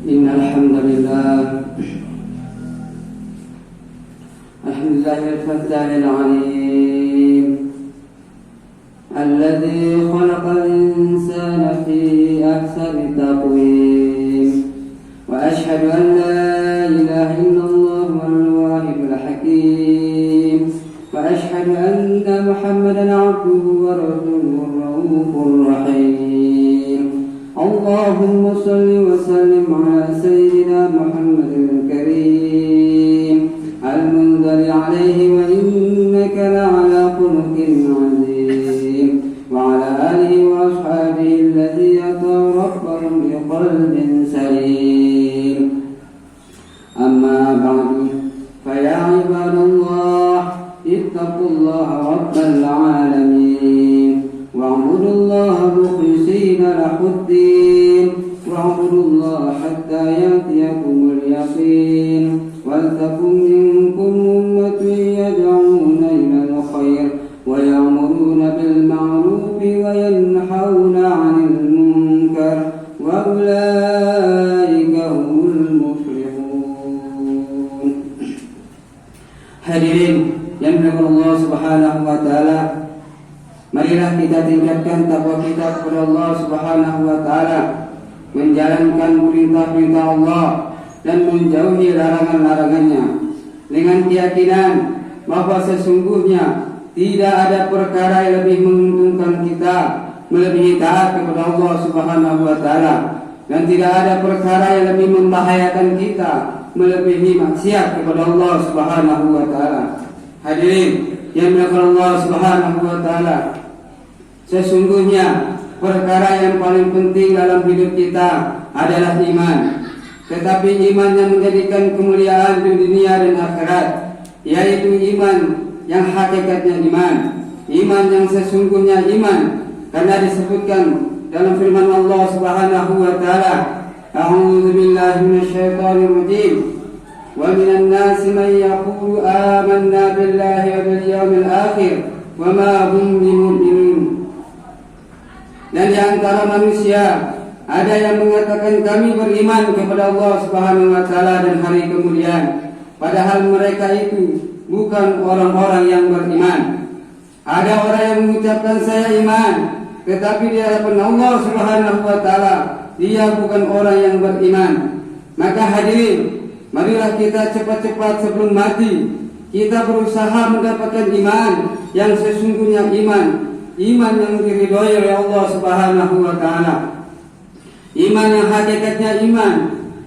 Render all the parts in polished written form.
إن الحمد لله الفتاح العليم الذي خلق الإنسان في أحسن تقويم وأشهد أن لا إله إلا الله الواحد الحكيم وأشهد أن محمدا عبده ورسوله الرؤوف الرحيم اللهم صل وسلم على سيدنا محمد الكريم المنزل عليه وإنك لعلى خلق عظيم وعلى آله وأصحابه الذين أتوا ربهم بقلب سليم أما بعد فيا عباد الله اتقوا الله رب العالمين واعبدوا الله مخلصين له الدين واعبدوا الله حتى يأتيكم اليقين ولتكن منكم أمة يدعون إلى الخير ويأمرون بالمعروف وينهون عن المنكر وأولئك هم المفلحون. Hadirin yang dimuliakan Allah Subhanahu wa taala, marilah kita tingkatkan takwa kita kepada Allah Subhanahu wa taala, menjalankan perintah-perintah Allah dan menjauhi larangan-larangannya dengan keyakinan bahwa sesungguhnya tidak ada perkara yang lebih menguntungkan kita melebihi taat kepada Allah Subhanahu wa taala, dan tidak ada perkara yang lebih membahayakan kita melebihi maksiat kepada Allah Subhanahu wa taala. Hadirin yang dimuliakan Allah Subhanahu wa taala, sesungguhnya perkara yang paling penting dalam hidup kita adalah iman. Tetapi iman yang menjadikan kemuliaan di dunia dan akhirat, yaitu iman yang hakikatnya iman yang sesungguhnya iman, karena disebutkan dalam firman Allah Subhanahu wa taala, A'udzu billahi minasyaitonir rajim. Wa minan nasi man yaqulu amanna billahi wa bil yawmil akhir wa ma hum bimu'minin. Dan di antara manusia ada yang mengatakan kami beriman kepada Allah Subhanahu wa taala dan hari kemudian, padahal mereka itu bukan orang-orang yang beriman. Ada orang yang mengucapkan saya iman, tetapi di hadapan Allah Subhanahu wa taala dia bukan orang yang beriman. Maka hadirin, marilah kita cepat-cepat sebelum mati kita berusaha mendapatkan iman yang sesungguhnya iman yang diridhoi oleh Allah Subhanahu wa taala. Iman yang hakikatnya iman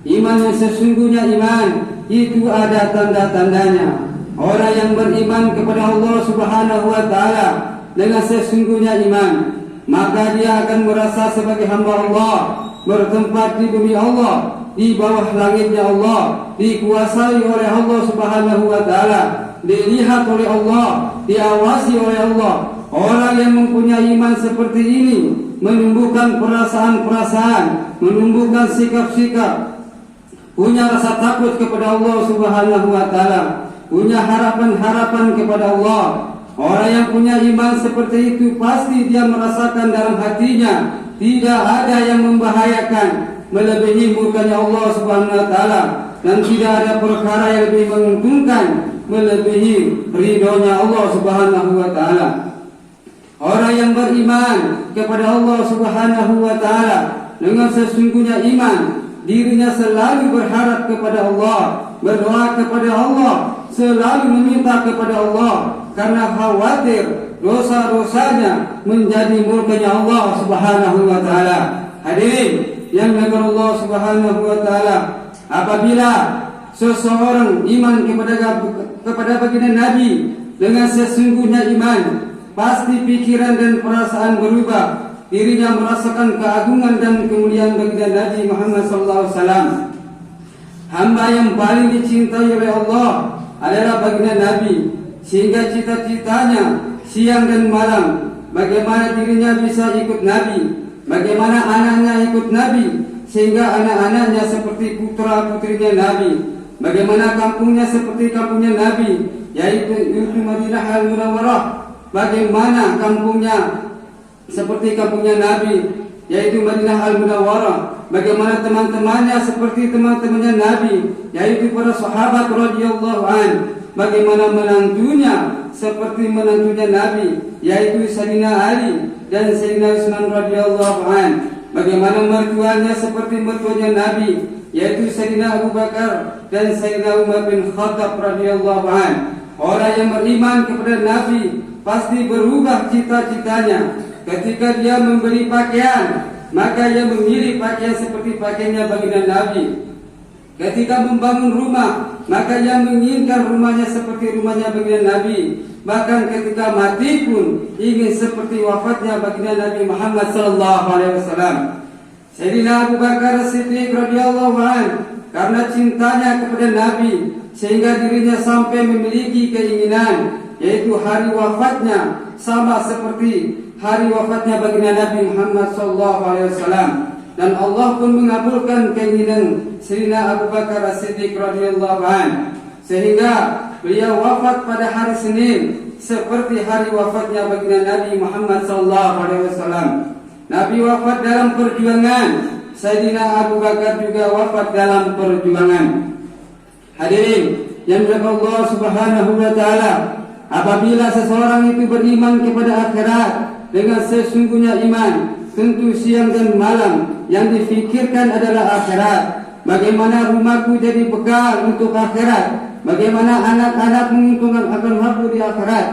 yang sesungguhnya iman, itu ada tanda-tandanya. Orang yang beriman kepada Allah Subhanahu wa taala dengan sesungguhnya iman, maka dia akan merasa sebagai hamba Allah, bertempat di bumi Allah, di bawah langitnya Allah, dikuasai oleh Allah Subhanahu wa taala, dilihat oleh Allah, diawasi oleh Allah. Orang yang mempunyai iman seperti ini menumbuhkan perasaan-perasaan, menumbuhkan sikap-sikap, punya rasa takut kepada Allah Subhanahu wa taala, punya harapan-harapan kepada Allah. Orang yang punya iman seperti itu pasti dia merasakan dalam hatinya tidak ada yang membahayakan melebihi murkanya Allah Subhanahu wa taala, dan tidak ada perkara yang lebih menguntungkan melebihi ridhonya Allah Subhanahu wa taala. Orang yang beriman kepada Allah Subhanahu wa taala dengan sesungguhnya iman, dirinya selalu berharap kepada Allah, berdoa kepada Allah, selalu meminta kepada Allah, karena khawatir dosa-dosanya menjadi murkanya Allah Subhanahu wa taala. Hadirin yang dimuliakan Allah Subhanahu wa taala, apabila seseorang iman kepada baginda Nabi dengan sesungguhnya iman, pasti pikiran dan perasaan berubah. Dirinya merasakan keagungan dan kemuliaan baginda Nabi Muhammad SAW. Hamba yang paling dicintai oleh Allah adalah baginda Nabi, sehingga cita-citanya siang dan malam bagaimana dirinya bisa ikut Nabi, bagaimana anaknya ikut Nabi, sehingga anak-anaknya seperti putra-putrinya Nabi, bagaimana kampungnya seperti kampungnya Nabi, yaitu Madinah Al-Munawwarah, bagaimana kampungnya seperti kampungnya Nabi, yaitu Madinah Al-Munawwarah. Bagaimana teman-temannya seperti teman-temannya Nabi, yaitu para sahabat radhiyallahu an. Bagaimana menantunya seperti menantunya Nabi, yaitu Sayyidina Ali dan Sayyidina Utsman radhiyallahu an. Bagaimana mertuanya seperti mertuanya Nabi, yaitu Sayyidina Abu Bakar dan Sayyidina Umar bin Khattab radhiyallahu an. Orang yang beriman kepada Nabi pasti berubah cita-citanya. Ketika dia membeli pakaian, maka ia memilih pakaian seperti pakaiannya baginda Nabi. Ketika membangun rumah, maka ia menginginkan rumahnya seperti rumahnya baginda Nabi. Bahkan ketika mati pun ingin seperti wafatnya baginda Nabi Muhammad sallallahu alaihi wasallam. Sayyidina Abu Bakar Siddiq radhiyallahu anhu, karena cintanya kepada Nabi sehingga dirinya sampai memiliki keinginan, yaitu hari wafatnya sama seperti hari wafatnya baginda Nabi Muhammad sallallahu alaihi wasallam. Dan Allah pun mengabulkan keinginan Sayyidina Abu Bakar As-Siddiq radhiyallahu anhu, sehingga beliau wafat pada hari Senin seperti hari wafatnya baginda Nabi Muhammad sallallahu alaihi wasallam. Nabi wafat dalam perjuangan, Sayyidina Abu Bakar juga wafat dalam perjuangan. Hadirin yang dirahmati Allah Subhanahu wa taala, apabila seseorang itu beriman kepada akhirat dengan sesungguhnya iman, tentu siang dan malam yang difikirkan adalah akhirat. Bagaimana rumahku jadi bekal untuk akhirat, bagaimana anak-anak menguntungkan akan aku di akhirat,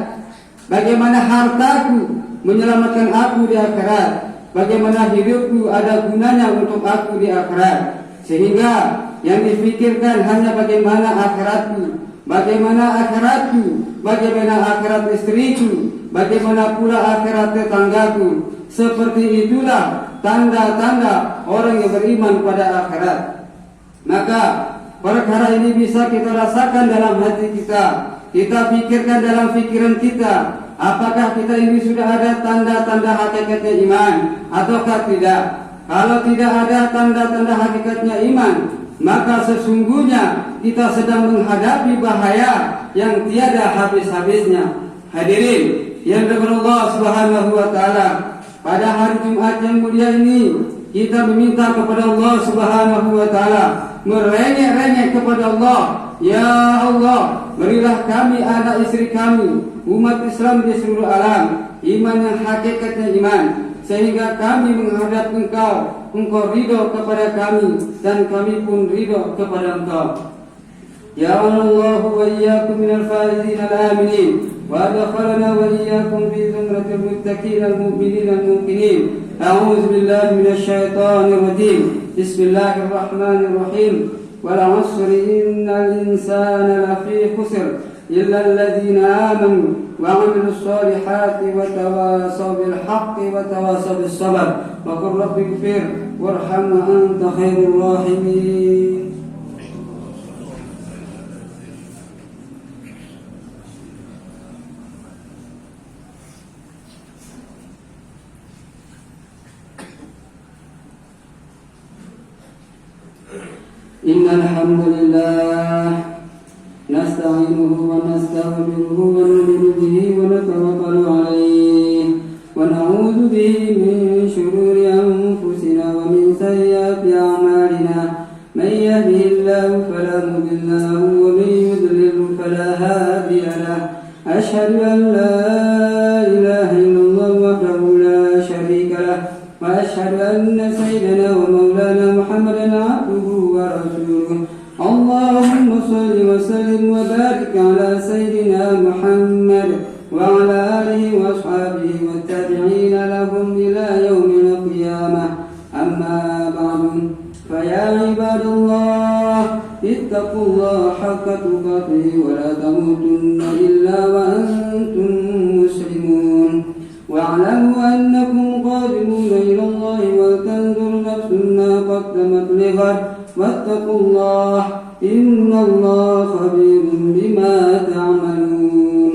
bagaimana hartaku menyelamatkan aku di akhirat, bagaimana hidupku ada gunanya untuk aku di akhirat. Sehingga yang difikirkan hanya bagaimana akhiratku, bagaimana akhiratku, bagaimana akhirat istriku, bagaimana pula akhirat tetanggaku. Seperti itulah tanda-tanda orang yang beriman pada akhirat. Maka perkara ini bisa kita rasakan dalam hati kita, kita pikirkan dalam pikiran kita. Apakah kita ini sudah ada tanda-tanda hakikatnya iman ataukah tidak? Kalau tidak ada tanda-tanda hakikatnya iman, maka sesungguhnya kita sedang menghadapi bahaya yang tiada habis-habisnya. Hadirin yang dirahmati Allah Subhanahu wa taala, pada hari Jumat yang mulia ini kita meminta kepada Allah Subhanahu wa taala, merengek-rengek kepada Allah, ya Allah, berilah kami anak istri kami, umat Islam di seluruh alam, iman yang hakikatnya iman, sehingga kami menghadap Engkau ridho kepada kami dan kami pun ridho kepada Engkau. Ya Allah wa iyyakum minal faizin al-aminin wa adkhalna wa iyyakum fi zumratil muttaqin al-mu'minin al-muqinin. A'udzu billahi minasy syaithanir rajim. Bismillahirrahmanirrahim. Wal 'asri innal insana lafi khusr illa alladhina amanu wa 'amilus solihati wa tawasaw bil haqqi wa tawasaw bis sabr. Wa qur rabbighfir warham anta khairur rahimin. Innal hamdalillah nasta'inuhu wa nastaghfiruhu wa nu'minu bihi wa natawakkalu 'alaihi wa na'udzu bihi min shururi anfusina wa min sayyiati a'malina. May yahdihillahu fala mudilla lahu wa may yudlil fala hadiya lahu. Ashhadu an la ilaha illallah wahdahu la sharika lahu wa ashhadu anna sayyidana wa maulana Muhammadan 'abduhu ورسوله. اللهم صل وسلم وبارك على سيدنا محمد وعلى آله وأصحابه والتابعين لهم إلى يوم القيامة. أما بعد فيا عباد الله اتقوا الله حق تقاته ولا تموتن إلا وأنتم مسلمون واعلموا أنكم قادمون إلى الله ولتنظر نفس ما قدمت لغد واتقوا الله إن الله خبير بما تعملون.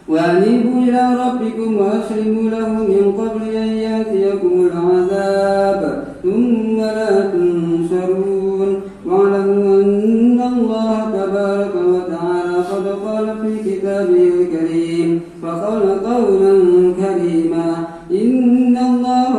وأنيبوا إلى ربكم وأسلموا له من قبل أن يأتيكم العذاب ثم لا تنصرون. واعلموا أن الله تبارك وتعالى قد قال في كتابه الكريم فقال قولا كريما إن الله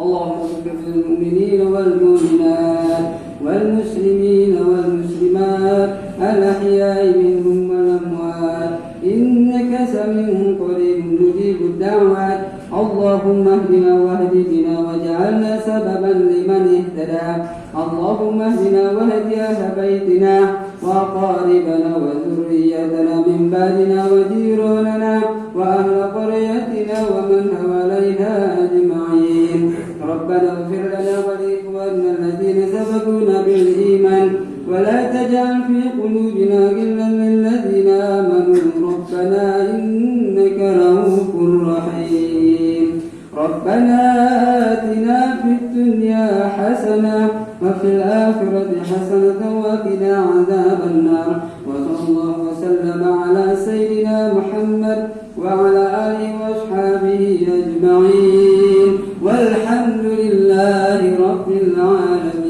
اللهم اغفر للمؤمنين والمؤمنات والمسلمين والمسلمات الأحياء منهم والأموات إنك سميع قريب مجيب الدعوات اللهم اهدنا واهد بنا واجعلنا سببا لمن اهتدى اللهم اهدنا واهد أهل بيتنا وأقاربنا وذريتنا من بعدنا وجيراننا وأهل قريتنا ومن حوالينا أجمعين ربنا اغفر لنا ولإخواننا الذين سبقونا بالإيمان ولا تجعل في قلوبنا غلا للذين آمنوا ربنا إنك رؤوف رحيم ربنا آتنا في الدنيا حسنة وفي الآخرة حسنة وقنا عذاب النار وصلى الله وسلم على سيدنا محمد وعلى آله وأصحابه أجمعين والحمد لله رب العالمين.